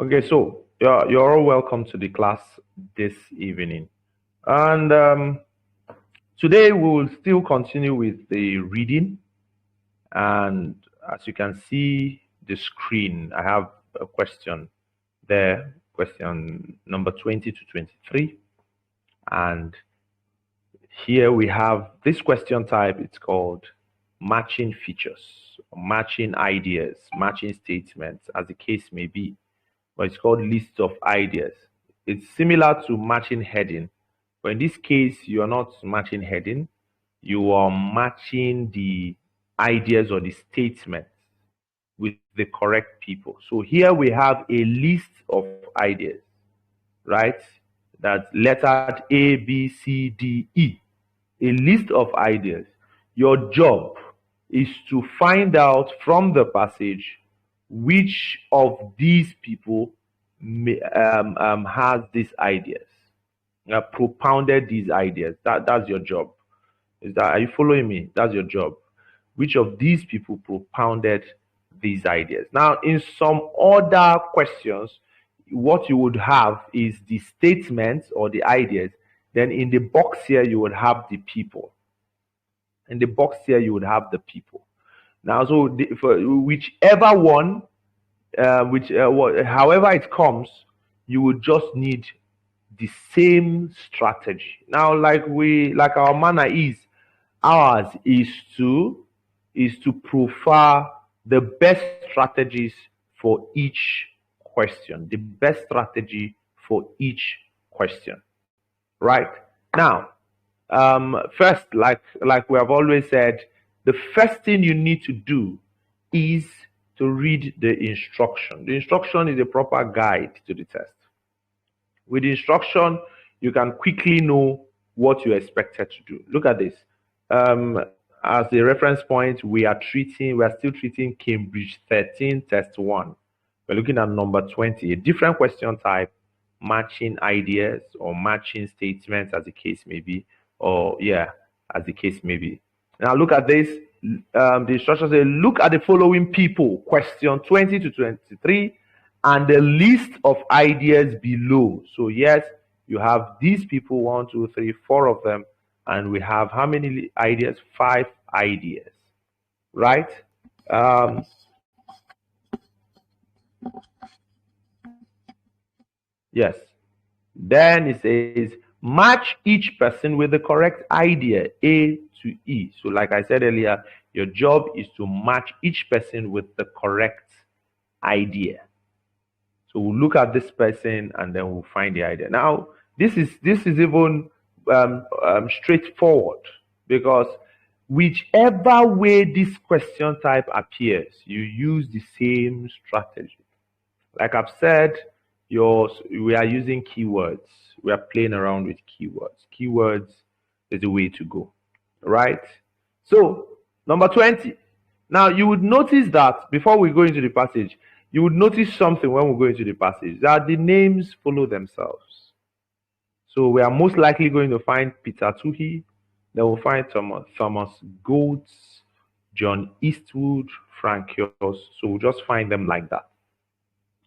Okay, so you're all welcome to the class this evening. And today we will still continue with the reading. And as you can see the screen, I have a question there, question number 20 to 23. And here we have this question type. It's called matching features, matching ideas, matching statements, as the case may be. But it's called list of ideas. It's similar to matching heading, but in this case, you are not matching heading, you are matching the ideas or the statements with the correct people. So here we have a list of ideas, right? That's lettered A, B, C, D, E. A list of ideas. Your job is to find out from the passage which of these people has these ideas, propounded these ideas. That's your job. Are you following me? That's your job. Which of these people propounded these ideas? Now, in some other questions, what you would have is the statements or the ideas. Then in the box here, you would have the people. In the box here, you would have the people. Now, so for whichever one, however it comes, you would just need the same strategy. Now, like our manner is, ours is to profile the best strategies for each question, the best strategy for each question, right? Now, first, like we have always said, the first thing you need to do is to read the instruction. The instruction is a proper guide to the test. With the instruction, you can quickly know what you're expected to do. Look at this. As a reference point, we are still treating Cambridge 13 test 1. We're looking at number 20, a different question type, matching ideas or matching statements, as the case may be, as the case may be. Now look at this. The instruction says, look at the following people, question 20 to 23, and the list of ideas below. So yes, you have these people, 1, 2, 3, 4 of them, and we have how many ideas? 5 ideas, right? Yes. Then it says, match each person with the correct idea, A to E. So like I said earlier, your job is to match each person with the correct idea. So we'll look at this person and then we'll find the idea. Now, this is even straightforward, because whichever way this question type appears, you use the same strategy. Like I've said, we are using keywords. We are playing around with keywords. Keywords is the way to go, right? So number 20. Now you would notice that before we go into the passage, you would notice something when we go into the passage, that the names follow themselves. So we are most likely going to find Peter Tuhi, then we'll find Thomas Golds, John Eastwood, Frank Kios. So we'll just find them like that.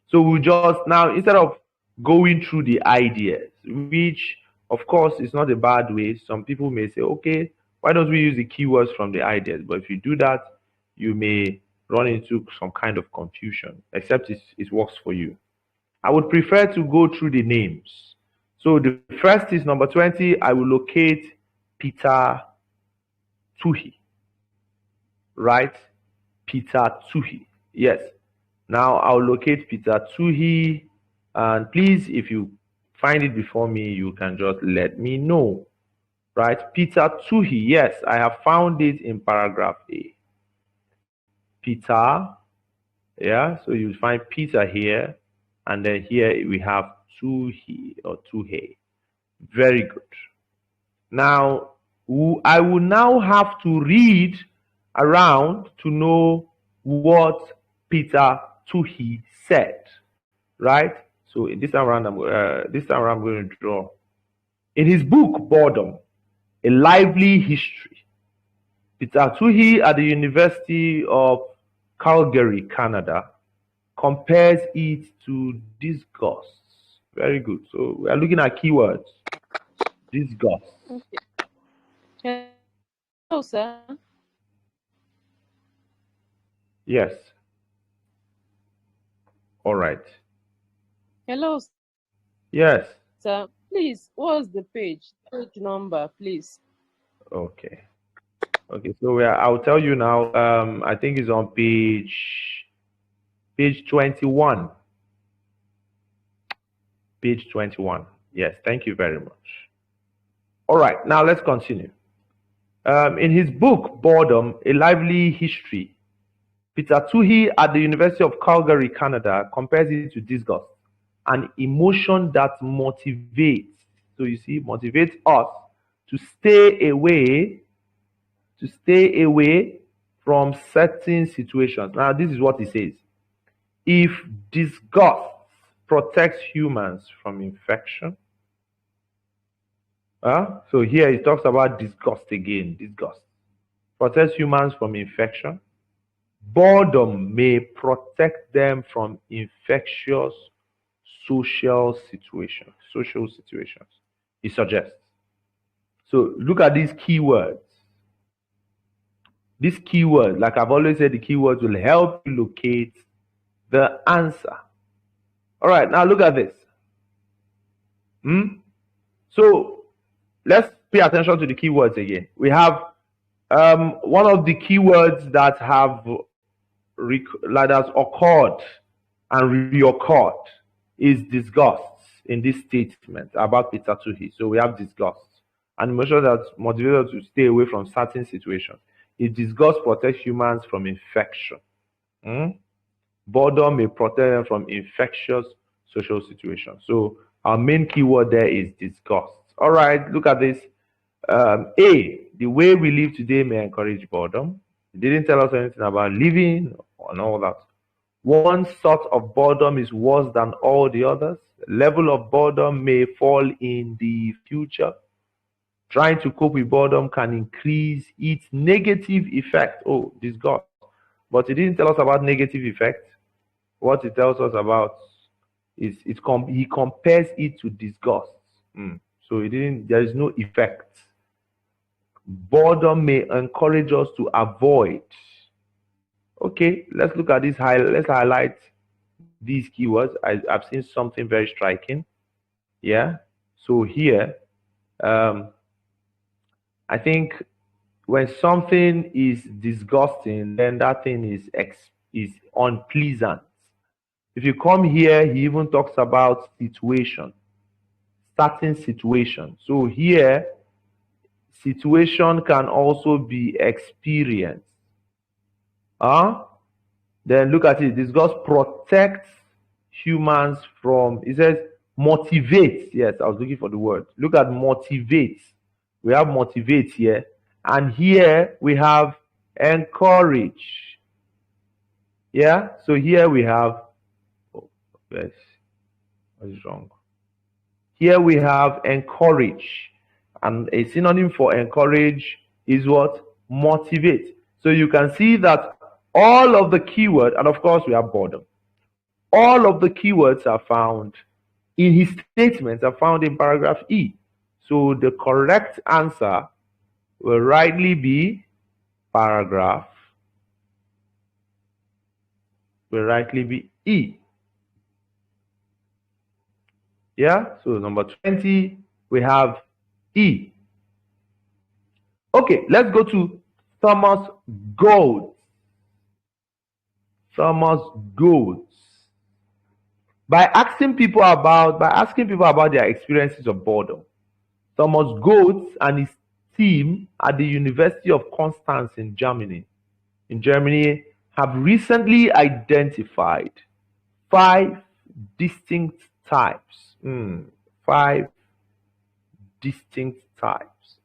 So we'll just now, instead of going through the ideas, which of course is not a bad way, some people may say, okay, why don't we use the keywords from the ideas? But if you do that, you may run into some kind of confusion, except it works for you. I would prefer to go through the names. So the first is number 20. I will locate Peter Tuhi, right? Peter Tuhi, yes. Now I'll locate Peter Tuhi, and please, if you find it before me, you can just let me know, right? Peter Tuhi, yes, I have found it in paragraph A. Peter, yeah, so you find Peter here, and then here we have Tuhi or Tuhe. Very good. Now, I will now have to read around to know what Peter Tuhi said, right? So this time around, I'm going to draw. In his book, Boredom, A Lively History, Peter Tuhi at the University of Calgary, Canada, compares it to disgust. Very good. So we are looking at keywords. Disgust. Okay. Hello, sir. Yes. All right. Hello, Yes. sir. Please, what's the page number, please? Okay. Okay. So I'll tell you now. I think it's on page 21. Page 21. Yes. Thank you very much. All right. Now let's continue. In his book Boredom: A Lively History, Peter Toohey at the University of Calgary, Canada, compares it to disgust, an emotion that motivates. So you see, motivates us to stay away from certain situations. Now, this is what he says. If disgust protects humans from infection, so here he talks about disgust again. Disgust protects humans from infection. Boredom may protect them from infectious social situations, he suggests. So look at these keywords. These keywords, like I've always said, the keywords will help you locate the answer. All right, now look at this. So let's pay attention to the keywords again. We have one of the keywords that has occurred and reoccurred is disgust in this statement about Peter Toohey. So we have disgust, an emotion that motivates us to stay away from certain situations. If disgust protects humans from infection. Boredom may protect them from infectious social situations. So our main keyword there is disgust. All right, look at this. A, the way we live today may encourage boredom. It didn't tell us anything about living and all that. One sort of boredom is worse than all the others. The level of boredom may fall in the future. Trying to cope with boredom can increase its negative effect. Oh, disgust. But it didn't tell us about negative effect. What it tells us about is he compares it to disgust. So there is no effect. Boredom may encourage us to avoid. Okay, let's look at this. Let's highlight these keywords. I've seen something very striking. Yeah. So here, I think when something is disgusting, then that thing is unpleasant. If you come here, he even talks about situation, certain situation. So here, situation can also be experienced. Then look at it. Disgust protects humans from, it says motivates. Yes, I was looking for the word. Look at motivates. We have motivates here. And here we have encourage. Yeah, so here we have, yes, what is wrong? Here we have encourage. And a synonym for encourage is what? Motivate. So you can see that all of the keywords, and of course we have boredom, all of the keywords are found in his statements, are found in paragraph E. So the correct answer will rightly be paragraph, will rightly be E. Yeah, so number 20, we have E. Okay, let's go to Thomas Gold. Thomas Gold. By asking people about their experiences of boredom, Thomas Gold and his team at the University of Constance in Germany have recently identified 5 distinct types. 5 distinct types.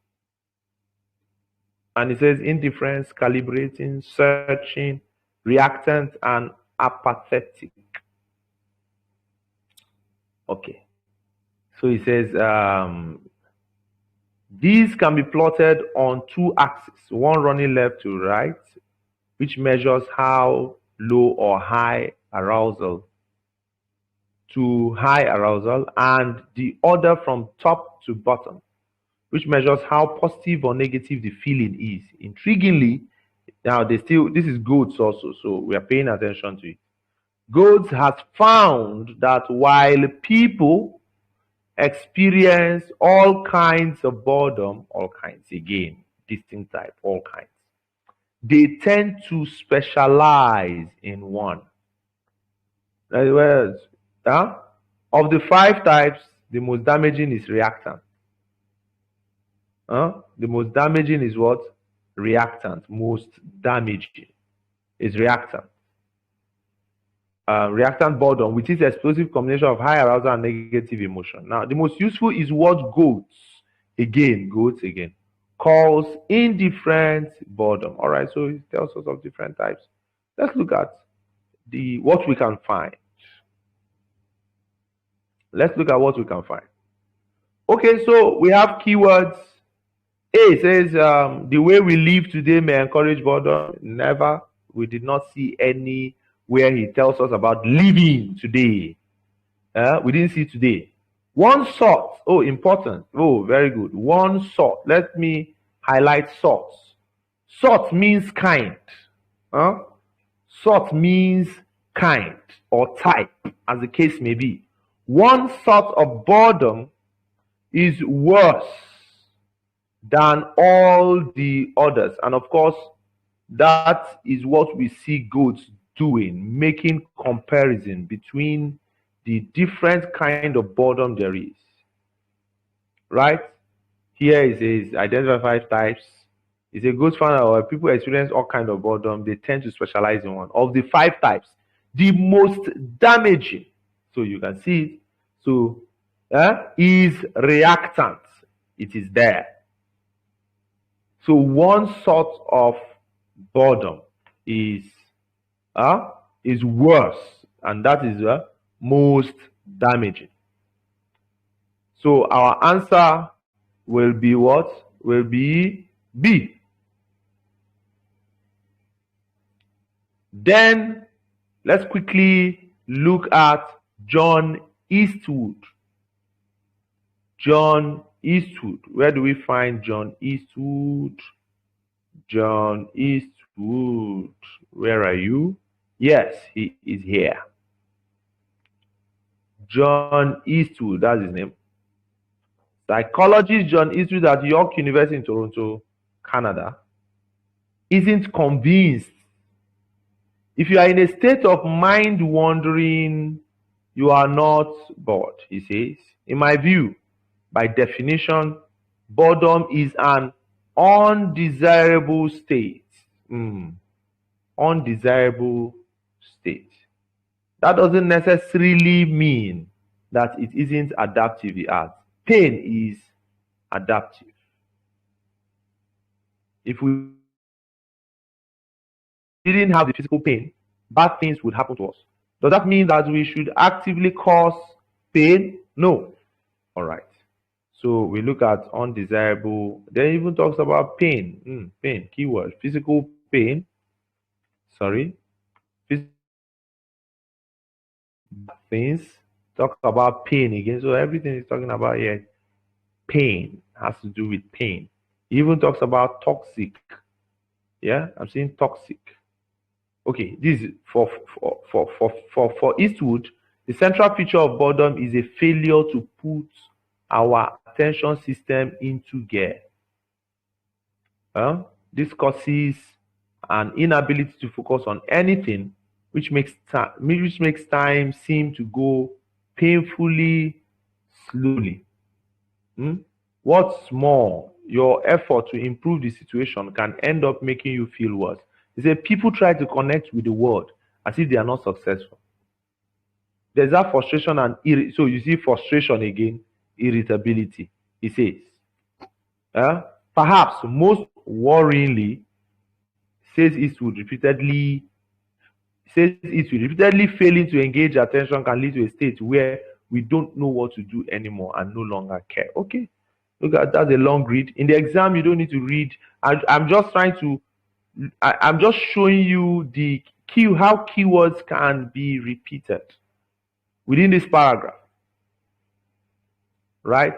And it says indifference, calibrating, searching, reactant, and apathetic. Okay. So it says these can be plotted on 2 axes, one running left to right, which measures how low or high arousal to high arousal, and the order from top to bottom, which measures how positive or negative the feeling is. Intriguingly, now this is Goetz also, so we are paying attention to it. Goetz has found that while people experience all kinds of boredom, all kinds again, distinct type, all kinds, they tend to specialize in one. In other words, of the 5 types, the most damaging is reactant. The most damaging is what? Reactant. Most damaging is reactant. Reactant boredom, which is explosive combination of high arousal and negative emotion. Now, the most useful is what Goetz again, calls indifferent boredom. All right, so it tells us of different types. Let's look at what we can find. Let's look at what we can find. Okay, so we have keywords. A says the way we live today may encourage boredom. Never. We did not see any where he tells us about living today. We didn't see today. One sort. Oh, important. Oh, very good. One sort. Let me highlight sorts. Sort means kind. Sort means kind or type, as the case may be. One sort of boredom is worse than all the others. And of course, that is what we see Goetz doing, making comparison between the different kind of boredom there is. Right? Here it says identify 5 types. It's a good find out where people experience all kinds of boredom. They tend to specialize in one. Of the 5 types, the most damaging, so you can see it, so is reactant. It is there. So one sort of boredom is worse, and that is most damaging. So our answer will be what? Will be B. Then let's quickly look at John Eastwood. John Eastwood. Where do we find John Eastwood? John Eastwood. Where are you? Yes, he is here. John Eastwood, that's his name. Psychologist John Eastwood at York University in Toronto, Canada, isn't convinced. If you are in a state of mind wandering, you are not bored, he says. In my view, by definition, boredom is an undesirable state. Undesirable state. That doesn't necessarily mean that it isn't adaptive, he adds. Pain is adaptive. If we didn't have the physical pain, bad things would happen to us. Does that mean that we should actively cause pain? No. All right. So we look at undesirable. Then even talks about pain. Pain, keyword. Physical pain. Sorry. Things. Talk about pain again. So everything is talking about here, pain, has to do with pain. He even talks about toxic. Yeah, I'm saying toxic. Okay, this is for Eastwood. The central feature of boredom is a failure to put our attention system into gear. This causes an inability to focus on anything, which makes time seem to go painfully slowly. What's more, your effort to improve the situation can end up making you feel worse. He said people try to connect with the world as if they are not successful. There's that frustration and so you see frustration again, irritability. He says, perhaps most worryingly, says Eastwood repeatedly failing to engage attention can lead to a state where we don't know what to do anymore and no longer care. Okay, look at that's a long read. In the exam, you don't need to read. I'm just showing you the how keywords can be repeated within this paragraph, right?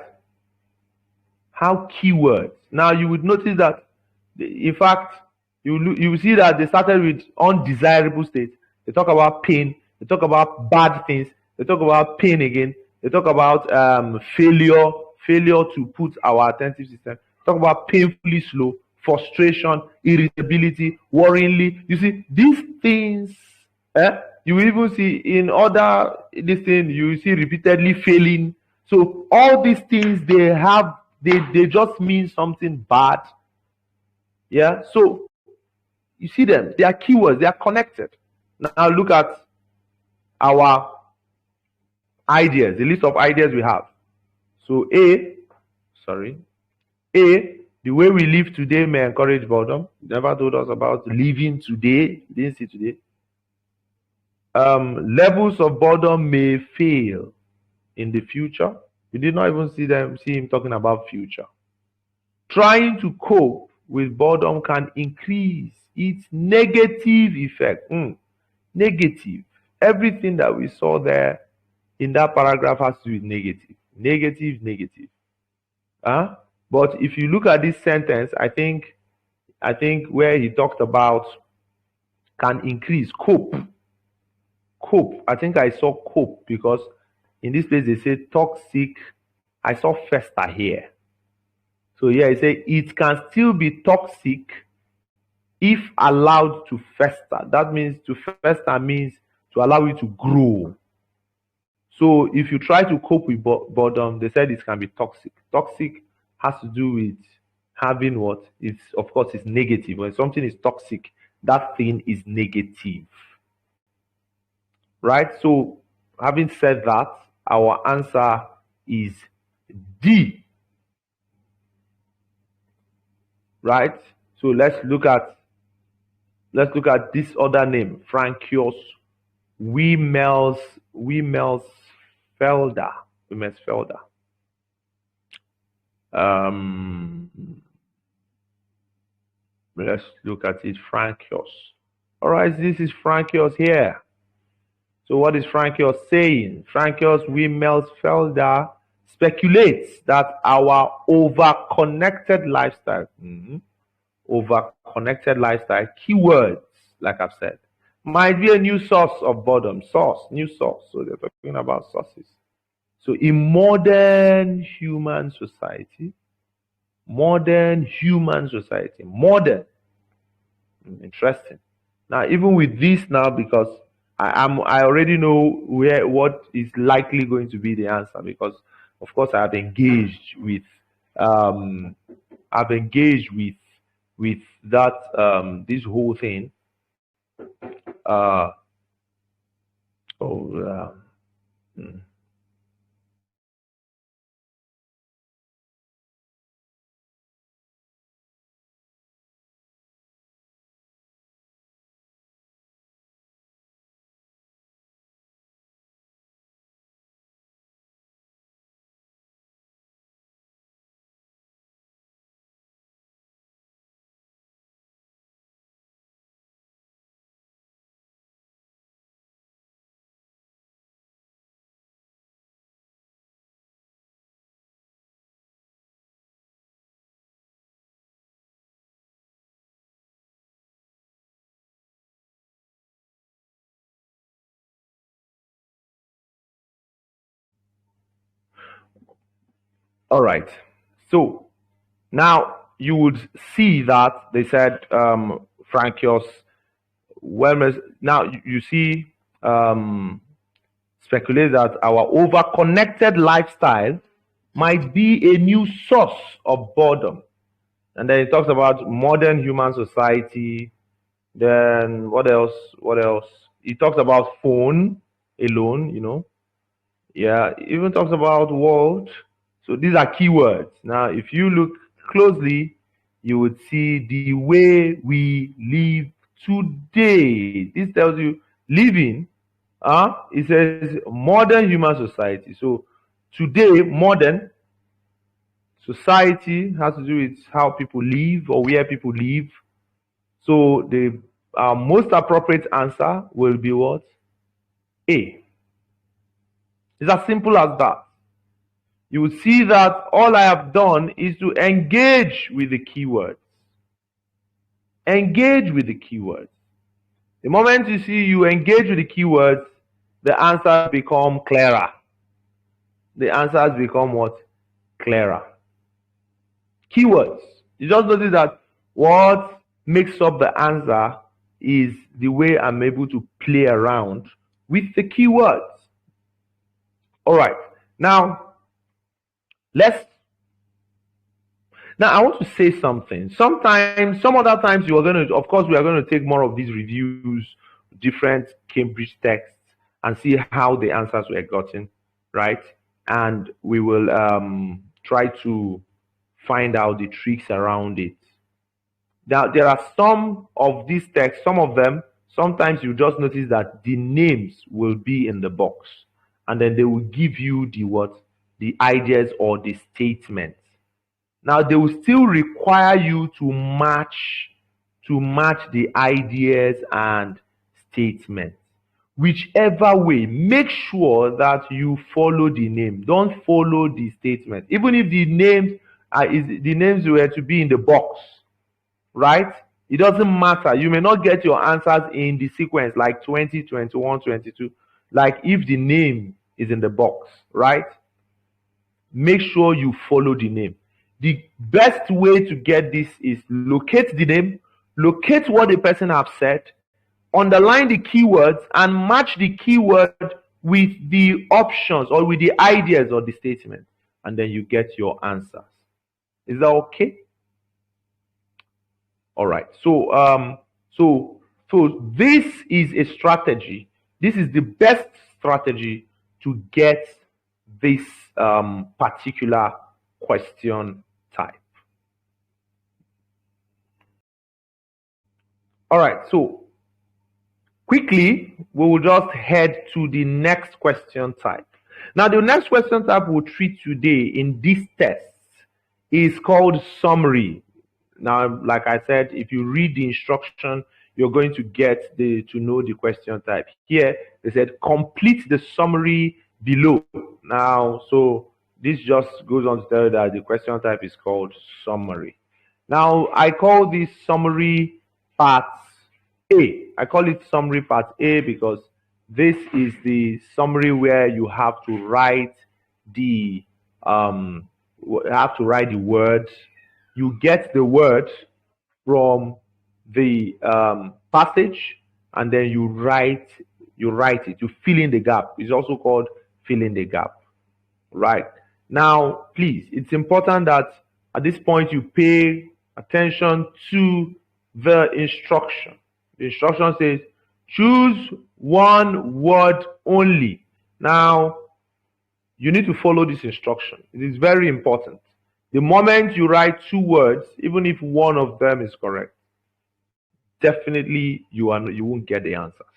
How keywords. Now you would notice that, in fact, you will see that they started with undesirable states. They talk about pain. They talk about bad things. They talk about pain again. They talk about failure to put our attentive system. Talk about painfully slow, frustration, irritability, worryingly. You see these things. You will even see in other this thing. You will see repeatedly failing. So all these things they just mean something bad. Yeah. So you see them. They are keywords. They are connected. Now look at our ideas, the list of ideas we have. So A, the way we live today may encourage boredom. Never told us about living today. Didn't see today. Levels of boredom may fail in the future. We did not even see him talking about future. Trying to cope with boredom can increase its negative effect. Negative. Everything that we saw there in that paragraph has to do with negative. Negative. But if you look at this sentence, I think where he talked about can increase, cope. I think I saw cope because in this place they say toxic. I saw fester here. So here I say it can still be toxic if allowed to fester. That means to fester means to allow it to grow. So if you try to cope with boredom, they said it can be toxic. Toxic has to do with having what? It's, of course, it's negative. When something is toxic, that thing is negative. Right? So having said that, our answer is D. Right? So let's look at this other name, Frankios Wiemelsfelder. Let's look at it, Frankios. All right, this is Frankios here. So what is Frankios saying? Frankios Wiemelsfelder speculates that our over-connected lifestyle, keywords, like I've said, might be a new source of boredom. New source. So they're talking about sources. So in modern human society, interesting. Now, even with this now, because I already know what is likely going to be the answer, because of course I've engaged with that this whole thing. All right. So now you would see that they said Frankios wellness. Now you see speculate that our over-connected lifestyle might be a new source of boredom. And then it talks about modern human society. Then what else? He talks about phone alone, Yeah, it even talks about world. So these are keywords. Now, if you look closely, you would see the way we live today. This tells you living. It says modern human society. So today, modern society has to do with how people live or where people live. So most appropriate answer will be what? A. It's as simple as that. You will see that all I have done is to engage with the keywords. Engage with the keywords. The moment you see you engage with the keywords, the answers become clearer. The answers become what? Clearer. Keywords. You just notice that what makes up the answer is the way I'm able to play around with the keywords. All right. Now I want to say something. Some other times we are going to take more of these reviews, different Cambridge texts, and see how the answers were gotten, right? And we will try to find out the tricks around it. Now, there are some of these texts, some of them, sometimes you just notice that the names will be in the box, and then they will give you the ideas or the statements. Now, they will still require you to match the ideas and statements. Whichever way, make sure that you follow the name. Don't follow the statement. Even if the names were to be in the box, right? It doesn't matter. You may not get your answers in the sequence like 20, 21, 22. Like if the name is in the box, right? Make sure you follow the name. The best way to get this is locate the name, locate what the person has said, underline the keywords, and match the keyword with the options or with the ideas or the statement, and then you get your answers. Is that okay? All right. So this is a strategy. This is the best strategy to get this particular question type. All right, so quickly we will just head to the next question type. Now, the next question type we'll treat today in this test is called summary. Now, like I said, if you read the instruction, you're going to get to know the question type. Here, they said complete the summary below. Now, so this just goes on to tell you that the question type is called summary. Now, I call this summary part A. I call it summary part A because this is the summary where you have to write the words. You get the word from the passage, and then you write it. You fill in the gap. It's also called fill in the gap. Right. Now, please, it's important that at this point you pay attention to the instruction. The instruction says choose one word only. Now, you need to follow this instruction. It is very important. The moment you write two words, even if one of them is correct, definitely you won't get the answers.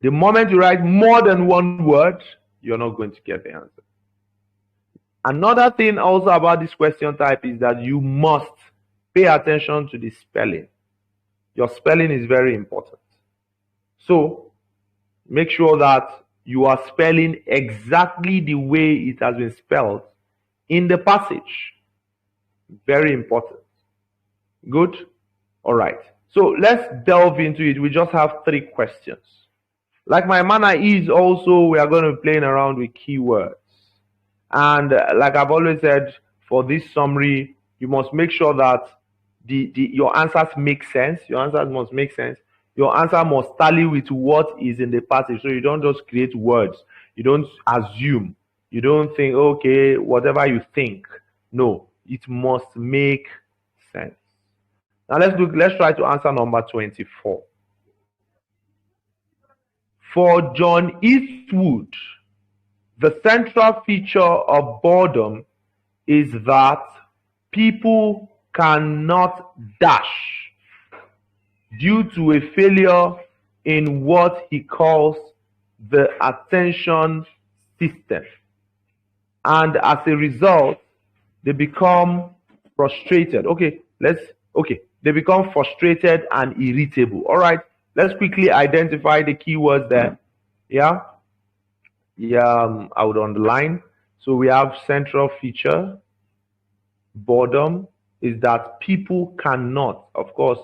The moment you write more than one word, you're not going to get the answer. Another thing also about this question type is that you must pay attention to the spelling. Your spelling is very important. So make sure that you are spelling exactly the way it has been spelled in the passage. Very important. Good? All right. So let's delve into it. We just have 3 questions. Like my manner is also, we are going to be playing around with keywords. And like I've always said, for this summary, you must make sure that your answers make sense. Your answers must make sense. Your answer must tally with what is in the passage. So you don't just create words. You don't assume. You don't think, okay, whatever you think. No, it must make sense. Now let's try to answer number 24. For John Eastwood, the central feature of boredom is that people cannot dash due to a failure in what he calls the attention system. And as a result, they become frustrated. Okay, they become frustrated and irritable. All right, let's quickly identify the keywords there. Yeah, I would underline. So we have central feature, boredom, is that people cannot, of course,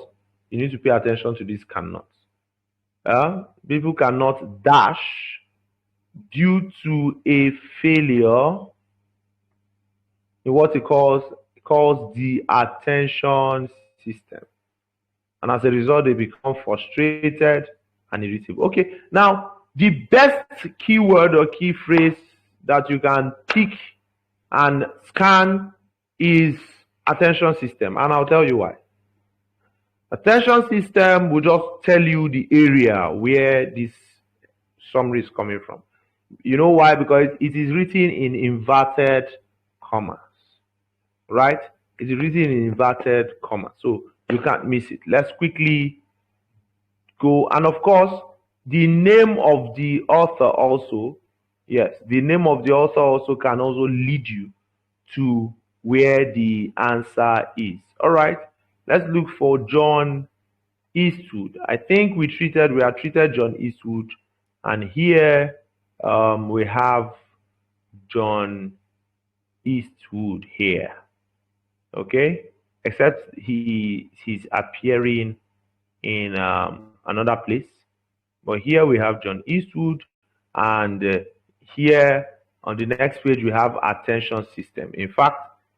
you need to pay attention to this cannot. People cannot dash due to a failure in what it calls the attention system. And as a result, they become frustrated and irritable. Okay, now the best keyword or key phrase that you can pick and scan is attention system, and I'll tell you why. Attention system will just tell you the area where this summary is coming from. You know why? Because it is written in inverted commas, right? It is written in inverted commas, so you can't miss it. Let's quickly go, and of course, the name of the author also, yes, the name of the author also can also lead you to where the answer is. All right, let's look for John Eastwood. I think we have treated John Eastwood, and here we have John Eastwood here. Okay, except he's appearing in another place, but here we have John Eastwood, and here on the next page we have attention system. In fact,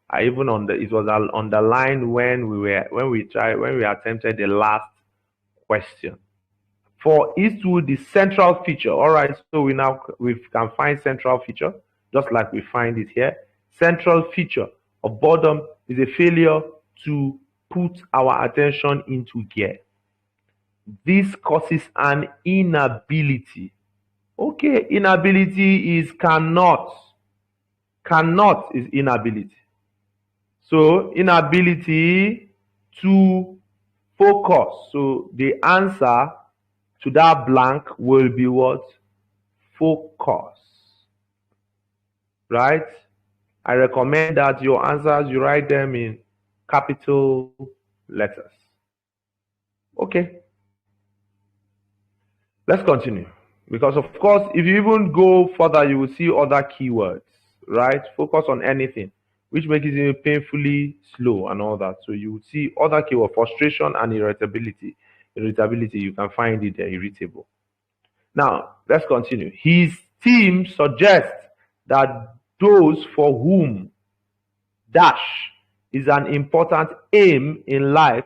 I even it was underlined when we attempted the last question. For Eastwood, the central feature. All right, so we can find central feature just like we find it here. Central feature of boredom is a failure to put our attention into gear. This causes an inability. Okay, inability is cannot. Cannot is inability. So inability to focus. So the answer to that blank will be what? Focus. Right? I recommend that your answers, you write them in capital letters. Okay. Let's continue. Because of course, if you even go further, you will see other keywords, right? Focus on anything, which makes it painfully slow and all that. So you will see other keywords, frustration and irritability. Irritability, you can find it there, irritable. Now, let's continue. His team suggests that those for whom dash is an important aim in life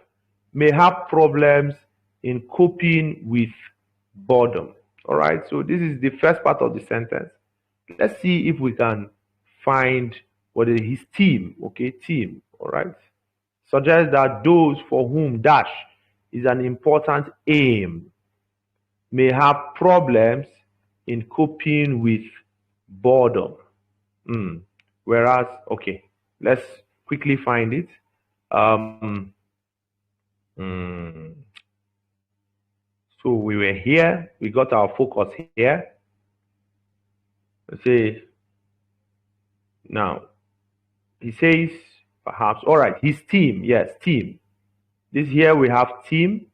may have problems in coping with boredom. All right, so this is the first part of the sentence. Let's see if we can find what is his team. Okay, team. All right, suggests that those for whom dash is an important aim may have problems in coping with boredom. Whereas, okay, let's quickly find it. So we were here, we got our focus here. Let's say, now, he says, perhaps, all right, his team, yes, team. This here we have team.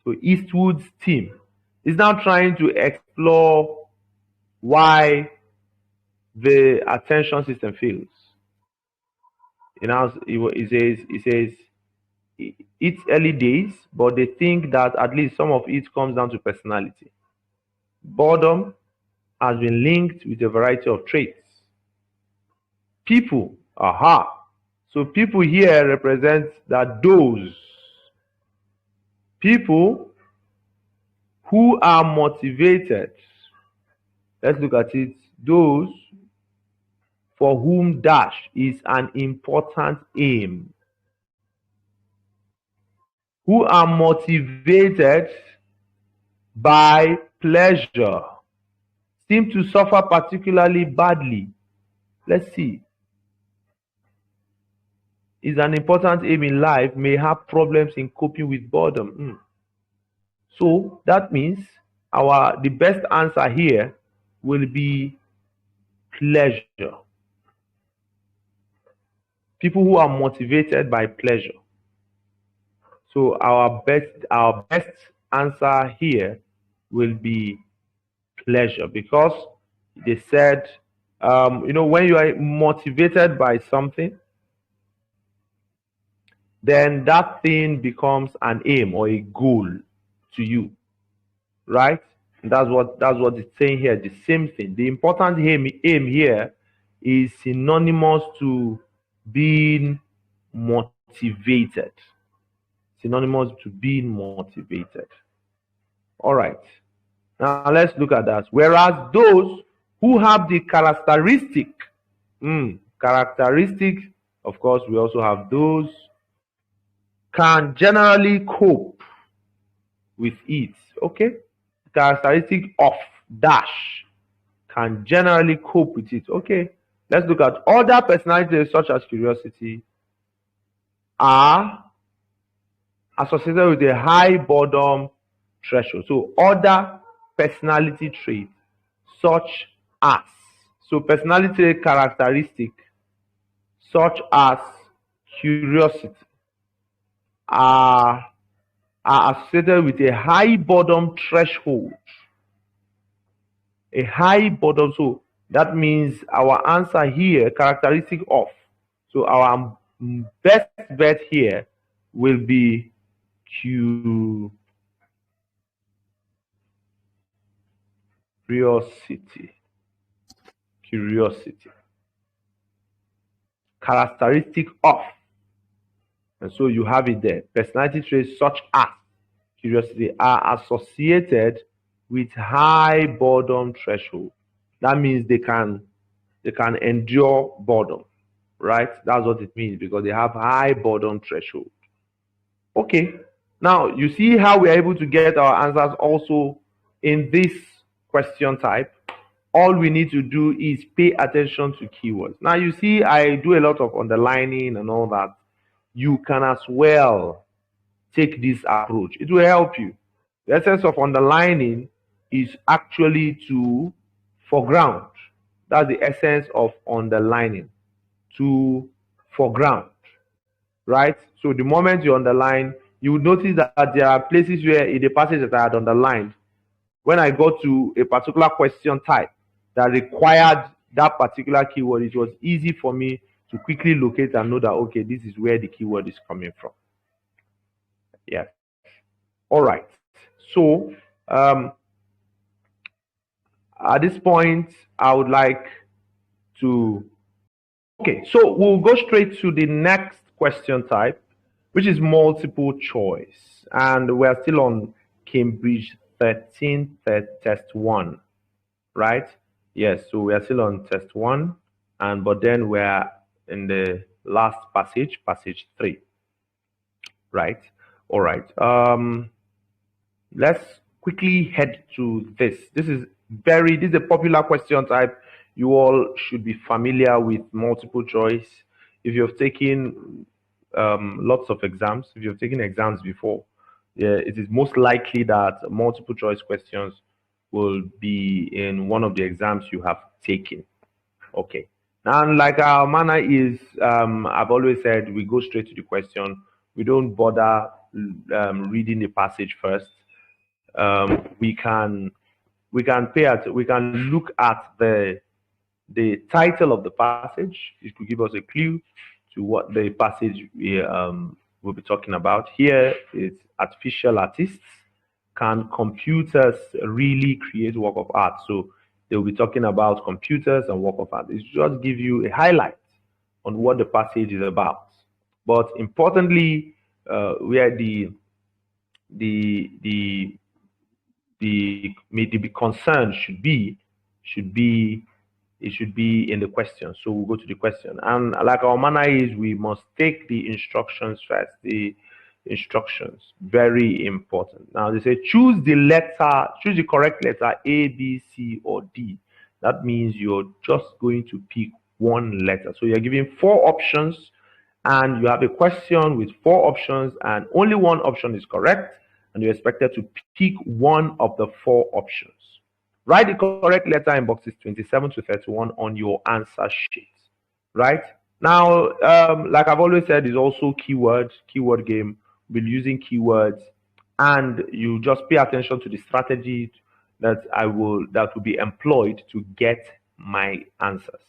So Eastwood's team is now trying to explore why the attention system fails. He says, it's early days, but they think that at least some of it comes down to personality. Boredom has been linked with a variety of traits. People, so people here represent that those people who are motivated, let's look at it, those for whom dash is an important aim, who are motivated by pleasure, seem to suffer particularly badly. Let's see. Is an important aim in life, may have problems in coping with boredom. So that means the best answer here will be pleasure. People who are motivated by pleasure. So our best answer here will be pleasure, because they said, when you are motivated by something, then that thing becomes an aim or a goal to you, right? And that's what it's saying here. The same thing. The important aim here is synonymous to being motivated. Synonymous to being motivated. All right. Now let's look at that. Whereas those who have the characteristic, of course, we also have those, can generally cope with it. Okay? Characteristic of dash, can generally cope with it. Okay? Let's look at other personalities such as curiosity are associated with a high boredom threshold. So other personality traits such as, so personality characteristic such as curiosity are associated with a high boredom threshold. A high boredom. So that means our answer here, characteristic of. So our best bet here will be curiosity. Curiosity. Characteristic of. And so you have it there. Personality traits such as curiosity are associated with high boredom threshold. That means they can endure boredom, right? That's what it means, because they have high boredom threshold. Okay. Now you see how we are able to get our answers also in this question type. All we need to do is pay attention to keywords. Now you see I do a lot of underlining and all that. You can as well take this approach. It will help you. The essence of underlining is actually to foreground. That's the essence of underlining, to foreground, right? So the moment you underline, you would notice that there are places where in the passage that I had underlined, when I got to a particular question type that required that particular keyword, it was easy for me to quickly locate and know that, okay, this is where the keyword is coming from. Yes. All right. So at this point, I would like to. Okay, so we'll go straight to the next question type, which is multiple choice, and we're still on Cambridge 13 test 1, right? Yes. So we are still on test 1, but then we're in the last passage 3, right? All right. Let's quickly head to this. This is a popular question type. You all should be familiar with multiple choice. If you've taken lots of exams, if you've taken exams before, yeah, it is most likely that multiple choice questions will be in one of the exams you have taken. Okay. Now, like our manner is, I've always said we go straight to the question. We don't bother reading the passage first. We can look at the title of the passage. It could give us a clue to what the passage will be talking about. Here it's artificial artists. Can computers really create work of art? So they'll be talking about computers and work of art. It's just give you a highlight on what the passage is about. But importantly, where the concern should be in the question. So we'll go to the question, and like our manner is, we must take the instructions first. The instructions, very important. Now they say choose the correct letter A, B, C, or D. That means you're just going to pick one letter. So you're given 4 options, and you have a question with 4 options, and only one option is correct, and you're expected to pick one of the 4 options. Write the correct letter in boxes 27 to 31 on your answer sheet. Right? Now, like I've always said, is also keyword game. be using keywords, and you just pay attention to the strategy that will be employed to get my answers.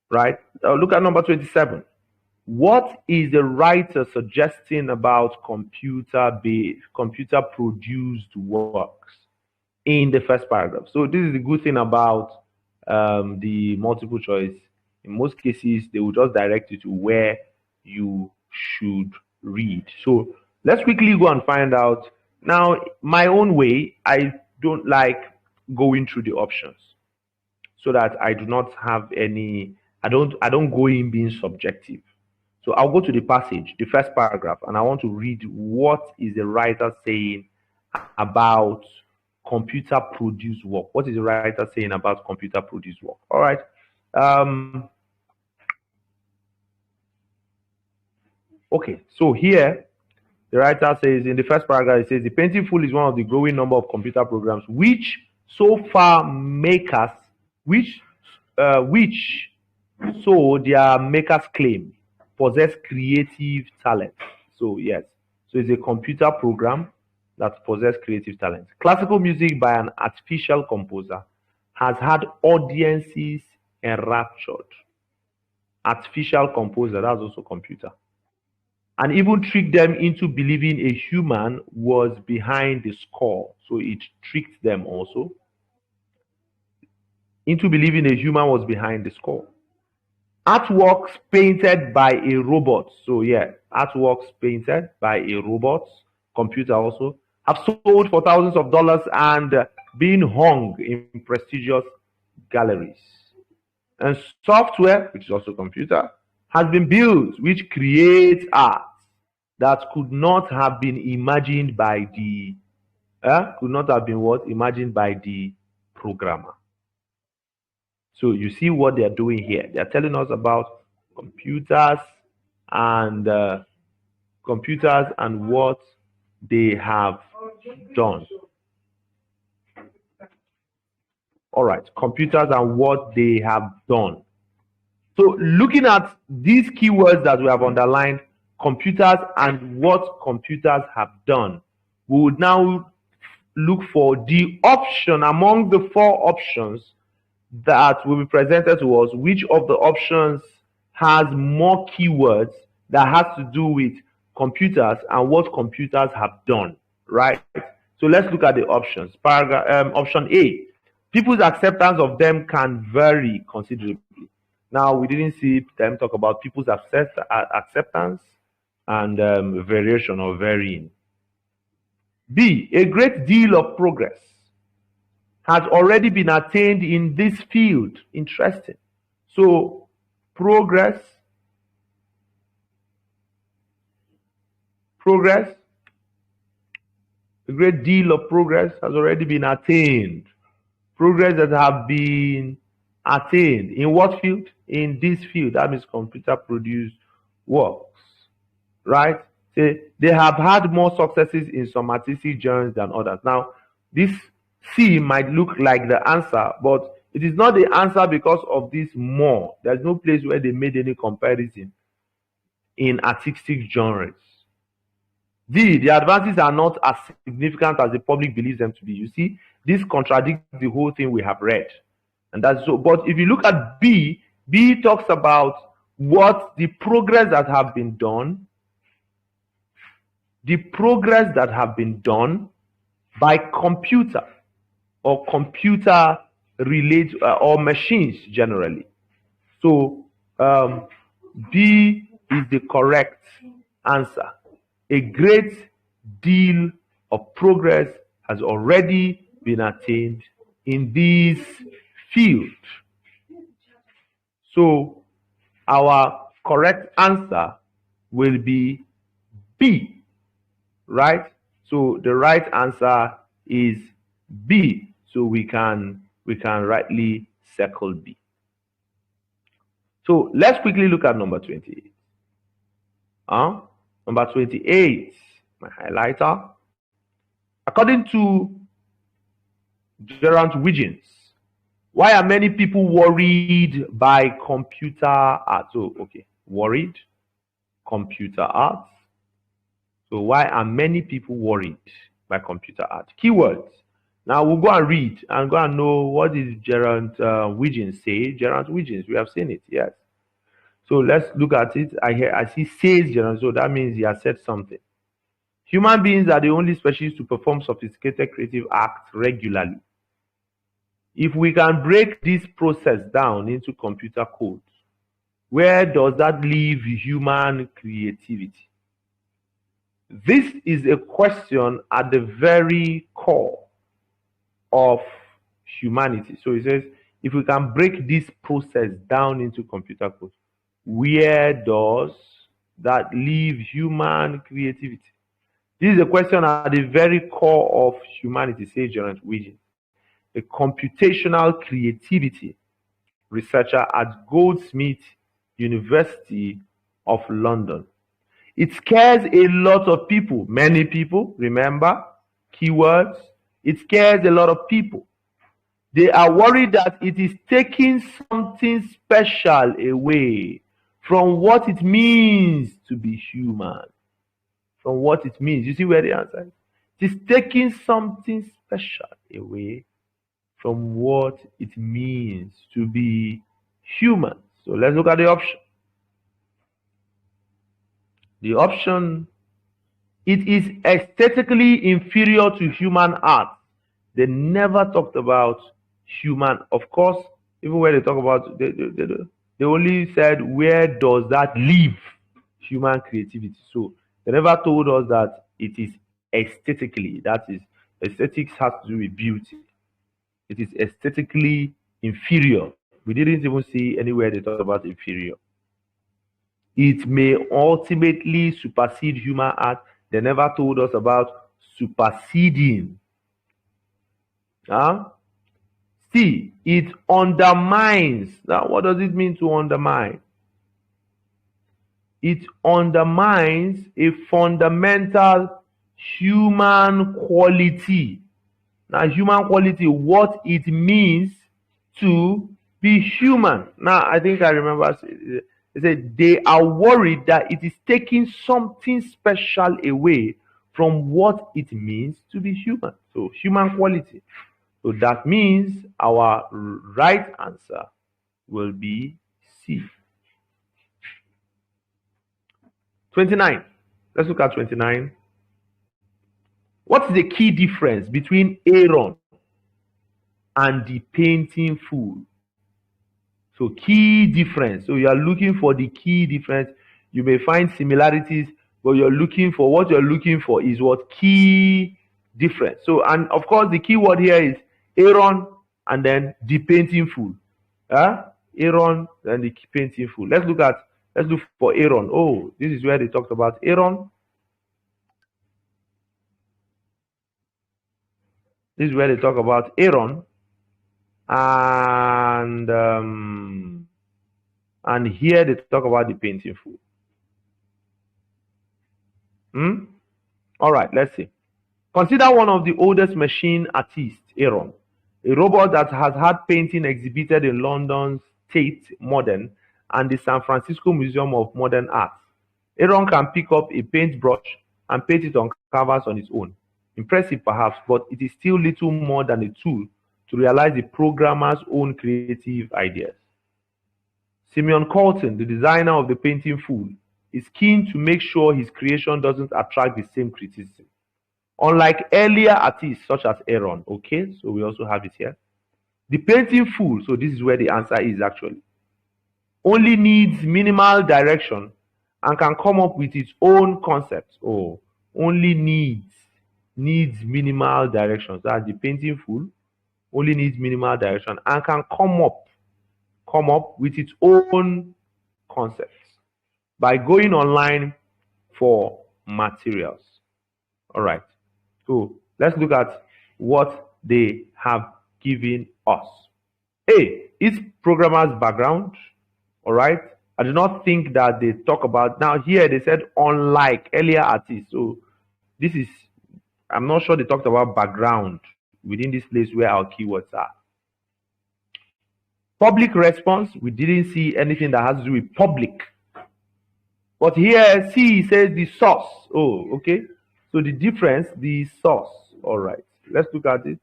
Right? Look at number 27. What is the writer suggesting about computer produced works in the first paragraph? So this is the good thing about the multiple choice. In most cases, they will just direct you to where you should read. So let's quickly go and find out. Now, my own way, I don't like going through the options so that I do not have any, I don't go in being subjective. So I'll go to the passage, the first paragraph, and I want to read what is the writer saying about computer produced work. What is the writer saying about computer produced work? All right. Okay, so here the writer says in the first paragraph, it says the painting tool is one of the growing number of computer programs which so far makers, which so their makers claim possess creative talent. So yes, so it's a computer program that possess creative talent. Classical music by an artificial composer has had audiences enraptured. Artificial composer, that's also computer. And even tricked them into believing a human was behind the score. So it tricked them also into believing a human was behind the score. Artworks painted by a robot. So yeah, artworks painted by a robot, computer also, have sold for thousands of dollars and been hung in prestigious galleries. And software, which is also computer, has been built which creates art that could not have been imagined by the imagined by the programmer. So you see what they are doing here. They are telling us about computers and what they have done. All right, computers and what they have done. So looking at these keywords that we have underlined, computers and what computers have done, we would now look for the option among the four options that will be presented to us. Which of the options has more keywords that has to do with computers and what computers have done, right? So let's look at the options. Option A, people's acceptance of them can vary considerably. Now, we didn't see them talk about people's acceptance and variation or varying. B, a great deal of progress has already been attained in this field. Interesting. So, progress, a great deal of progress has already been attained. Progress that have been attained. In what field? In this field. That means computer produced works. Right? They have had more successes in some artistic genres than others. Now, this C might look like the answer, but it is not the answer because of this more. There's no place where they made any comparison in artistic genres. D, the advances are not as significant as the public believes them to be. You see, this contradicts the whole thing we have read. And that's so. But if you look at B, B talks about what the progress that have been done, by computer or computer related or machines generally. So B is the correct answer. A great deal of progress has already been attained in this field. So our correct answer will be B, right? So the right answer is B. So we can rightly circle B. So let's quickly look at number 28. Number 28, my highlighter. According to Gerard Wiggins, why are many people worried by computer art? So, okay, worried, computer art. So why are many people worried by computer art? Keywords. Now we'll go and read and go and know what did Gerard Wiggins say. Gerard Wiggins, we have seen it, yes. So let's look at it. I see says Gerard, so that means he has said something. Human beings are the only species to perform sophisticated creative acts regularly. If we can break this process down into computer code, where does that leave human creativity? This is a question at the very core of humanity. So it says, if we can break this process down into computer code, where does that leave human creativity? This is a question at the very core of humanity, says Gerard Wiggins, a computational creativity researcher at Goldsmith University of London. It scares a lot of people, many people, remember, keywords. It scares a lot of people. They are worried that it is taking something special away from what it means to be human. From what it means. You see where the answer is? It is taking something special away from what it means to be human. So let's look at the option. The option, it is aesthetically inferior to human art. They never talked about human. Of course, even when they talk about, they only said, where does that leave human creativity? So they never told us that it is aesthetically, that is, aesthetics has to do with beauty. It is aesthetically inferior. We didn't even see anywhere they talked about inferior. It may ultimately supersede human art. They never told us about superseding. See, it undermines. Now, what does it mean to undermine? It undermines a fundamental human quality. Now, human quality, what it means to be human. Now, I think I remember they said they are worried that it is taking something special away from what it means to be human. So, human quality. So that means our right answer will be C. 29. Let's look at 29. What is the key difference between Aaron and the painting fool? So key difference. So you are looking for the key difference. You may find similarities, but you're looking for what you're looking for is what key difference. So, and of course, the key word here is Aaron and then the painting fool. Aaron and the painting fool. Let's look for Aaron. Oh, this is where they talked about Aaron. This is where they talk about Aaron. And here they talk about the painting fool. All right, let's see. Consider one of the oldest machine artists, Aaron, a robot that has had painting exhibited in London's Tate Modern and the San Francisco Museum of Modern Art. Aaron can pick up a paintbrush and paint it on canvas on its own. Impressive perhaps, but it is still little more than a tool to realize the programmer's own creative ideas. Simeon Colton, the designer of the painting fool, is keen to make sure his creation doesn't attract the same criticism. Unlike earlier artists such as Aaron, okay, so we also have it here. The painting fool, so this is where the answer is actually, only needs minimal direction and can come up with its own concepts. Oh, only needs minimal direction. So that's the painting fool, only needs minimal direction and can come up with its own concepts by going online for materials. All right. So let's look at what they have given us. A, it's programmer's background. All right. I do not think that they talk about, now here they said unlike earlier artists. So this is, I'm not sure they talked about background within this place where our keywords are. Public response, we didn't see anything that has to do with public. But here, C says the source. Oh, okay. So the difference, the source. All right. Let's look at it.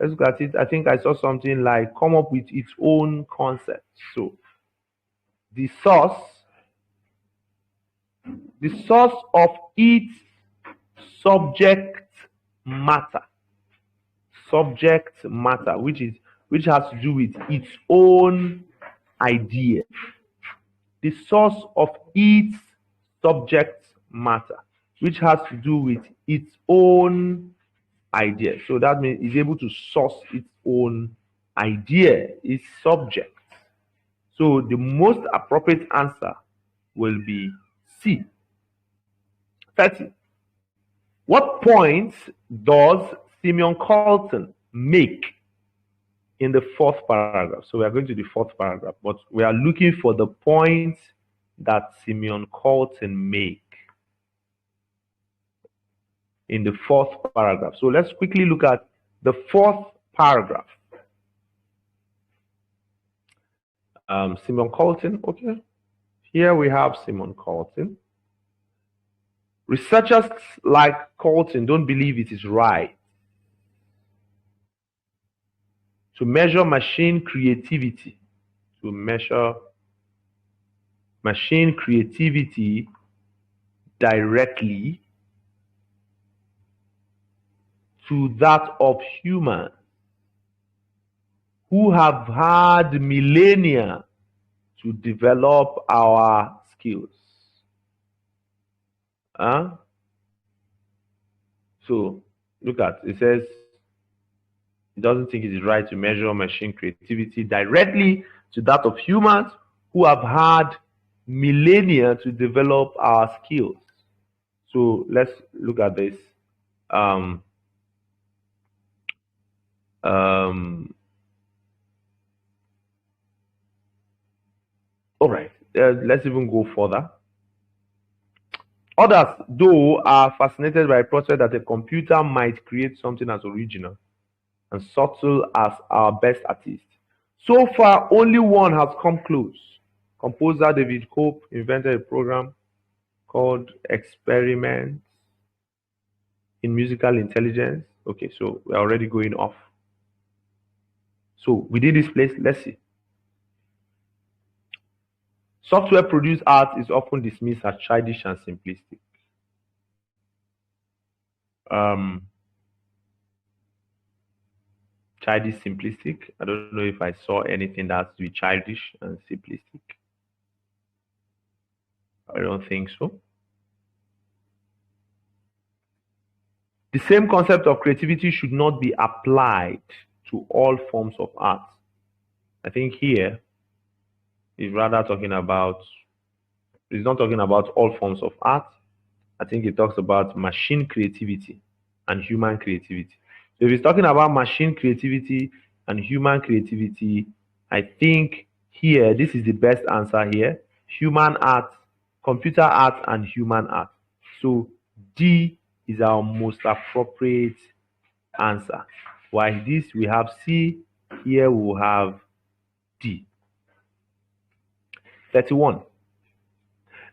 Let's look at it. I think I saw something like come up with its own concept. So the source of its subject matter. Subject matter, which has to do with its own idea. The source of its subject matter, which has to do with its own idea. So that means it's able to source its own idea, its subject. So the most appropriate answer will be C. 30. What points does Simeon Colton make in the fourth paragraph? So we are going to the fourth paragraph, but we are looking for the points that Simeon Colton make in the fourth paragraph. So let's quickly look at the fourth paragraph. Simeon Colton, okay. Here we have Simeon Colton. Researchers like Colton don't believe it is right to measure machine creativity, directly to that of humans who have had millennia to develop our skills. So look at it, says it doesn't think it is right to measure machine creativity directly to that of humans who have had millennia to develop our skills. So let's look at this. All right, let's even go further. Others, though, are fascinated by the prospect that a computer might create something as original and subtle as our best artist. So far, only one has come close. Composer David Cope invented a program called Experiments in Musical Intelligence. Okay, so we're already going off. So within this place, let's see. Software produced art is often dismissed as childish and simplistic. Childish, simplistic. I don't know if I saw anything that has to be childish and simplistic. I don't think so. The same concept of creativity should not be applied to all forms of art. I think here is rather talking about, it's not talking about all forms of art. I think it talks about machine creativity and human creativity. So if it's talking about machine creativity and human creativity, I think here, this is the best answer here. Human art, computer art, and human art. So D is our most appropriate answer. While this we have C, here we will have D. 31.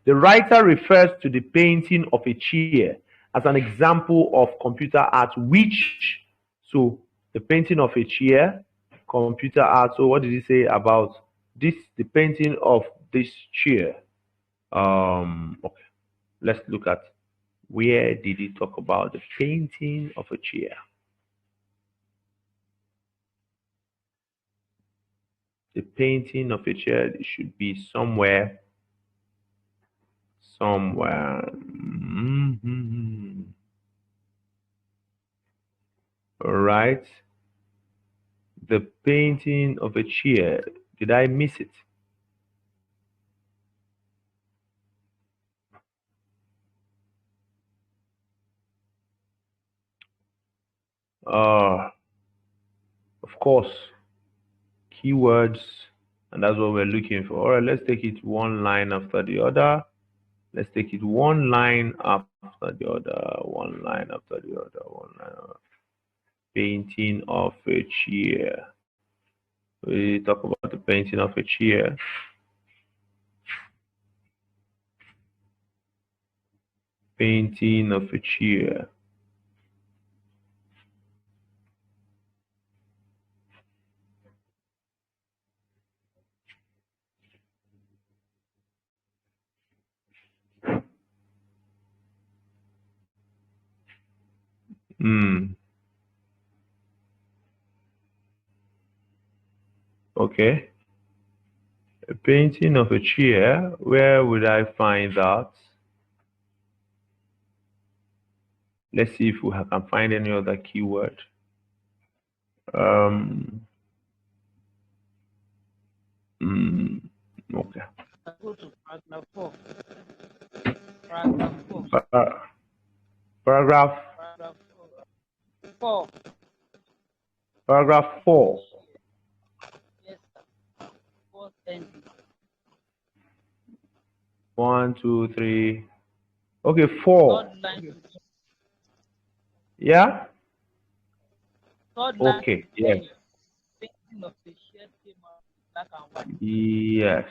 The writer refers to the painting of a chair as an example of computer art, which, so the painting of a chair, computer art. So what did he say about this, the painting of this chair? Okay, let's look at where did he talk about the painting of a chair. The painting of a chair, it should be somewhere. All right. The painting of a chair. Did I miss it? Of course, keywords, and that's what we're looking for. All right, let's take it one line after the other. Let's take it one line after the other, one line after the other, one line after. Painting of a chair. We talk about the painting of a chair. Painting of a chair. Okay. A painting of a chair. Where would I find that? Let's see if I can find any other keyword. Okay. Go to paragraph 4. Paragraph 4. Paragraph. Paragraph 4. Paragraph 4. Yes, sir. 4 sentence. 1, 2, 3. Okay, 4. Third line. Yeah. Third line. Okay. Yes. Painting of the shared came out black and white. Yes.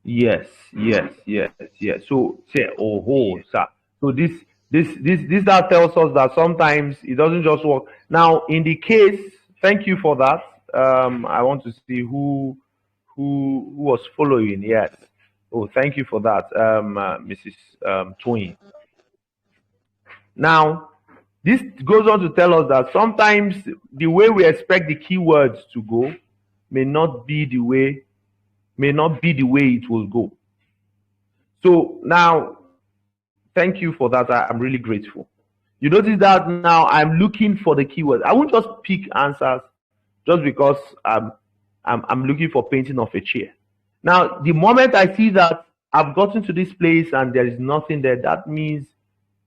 Yes. Yes. Yes. Yes. So say, oh, sir. So this that tells us that sometimes it doesn't just work. Now, in the case, thank you for that. I want to see who was following. Yes. Oh, thank you for that, Mrs. Twain. Now, this goes on to tell us that sometimes the way we expect the keywords to go may not be the way it will go. So now, thank you for that. I'm really grateful. You notice that now I'm looking for the keywords. I won't just pick answers just because I'm looking for painting of a chair. Now, the moment I see that I've gotten to this place and there is nothing there, that means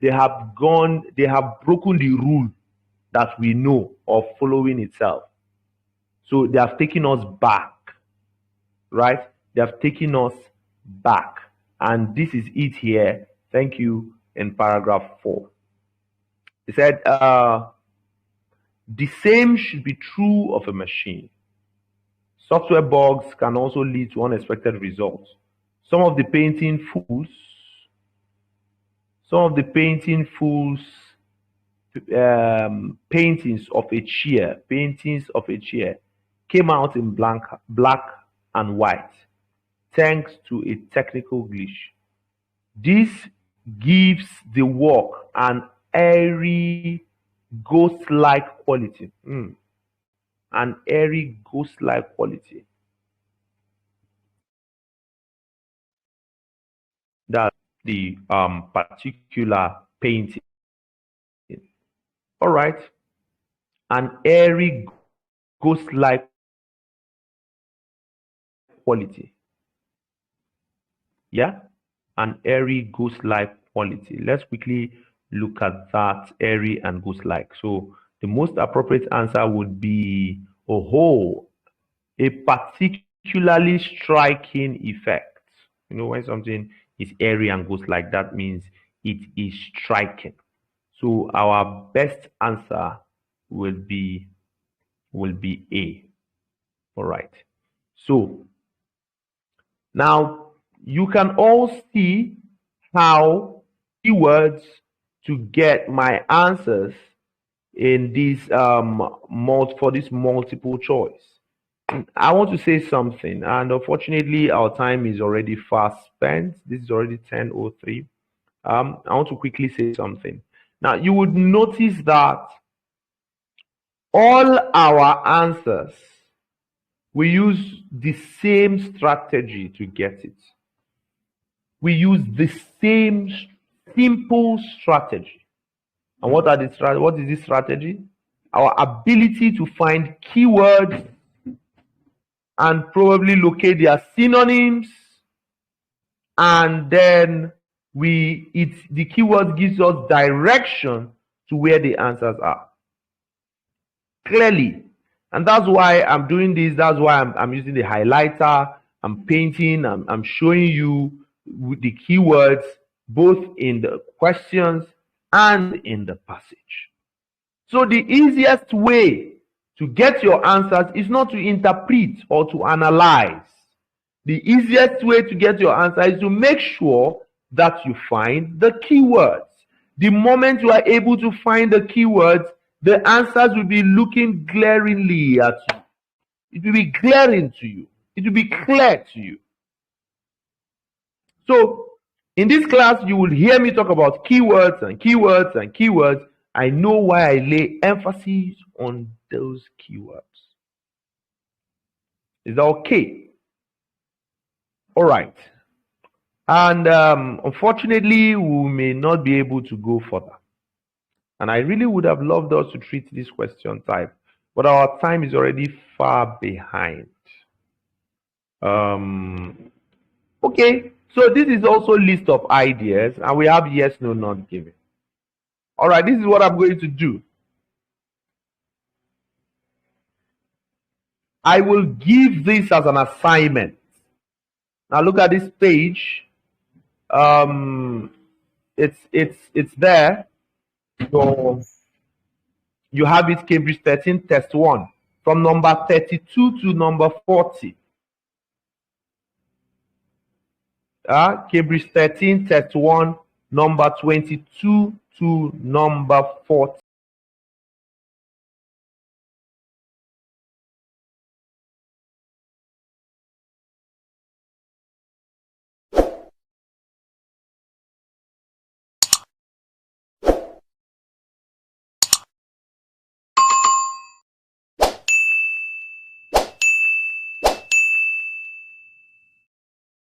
they have broken the rule that we know of following itself. So they have taken us back, right? They have taken us back. And this is it here. Thank you. In paragraph 4. He said, the same should be true of a machine. Software bugs can also lead to unexpected results. Some of the painting fools paintings of a chair came out in black and white, thanks to a technical glitch. This gives the work an airy, ghost-like quality. An airy, ghost-like quality. That's the particular painting. All right. An airy, ghost-like quality. Yeah, an airy, ghost-like quality. Let's quickly look at that, airy and ghost-like. So the most appropriate answer would be, a particularly striking effect. You know, when something is airy and ghost-like, that means it is striking. So our best answer will be A. All right. So now you can all see how keywords to get my answers in this for this multiple choice. I want to say something, and unfortunately our time is already fast spent. This is already 10:03. I want to quickly say something. Now you would notice that all our answers, we use the same strategy to get it. We use the same simple strategy. And what is this strategy? Our ability to find keywords and probably locate their synonyms, and then the keyword gives us direction to where the answers are clearly. And that's why I'm doing this. That's why I'm using the highlighter. I'm painting. I'm showing you the keywords both in the questions and in the passage. So the easiest way to get your answers is not to interpret or to analyze. The easiest way to get your answer is to make sure that you find the keywords. The moment you are able to find the keywords, the answers will be looking glaringly at you. It will be glaring to you. It will be clear to you. So, in this class, you will hear me talk about keywords and keywords and keywords. I know why I lay emphasis on those keywords. Is that okay? All right. And unfortunately, we may not be able to go further. And I really would have loved us to treat this question type, but our time is already far behind. Okay, so this is also a list of ideas, and we have yes, no, not given. All right, this is what I'm going to do. I will give this as an assignment. Now look at this page. It's there. So you have it, Cambridge 13 test 1, from number 32 to number 40. Cambridge 13 test 1, number 22 to number 40.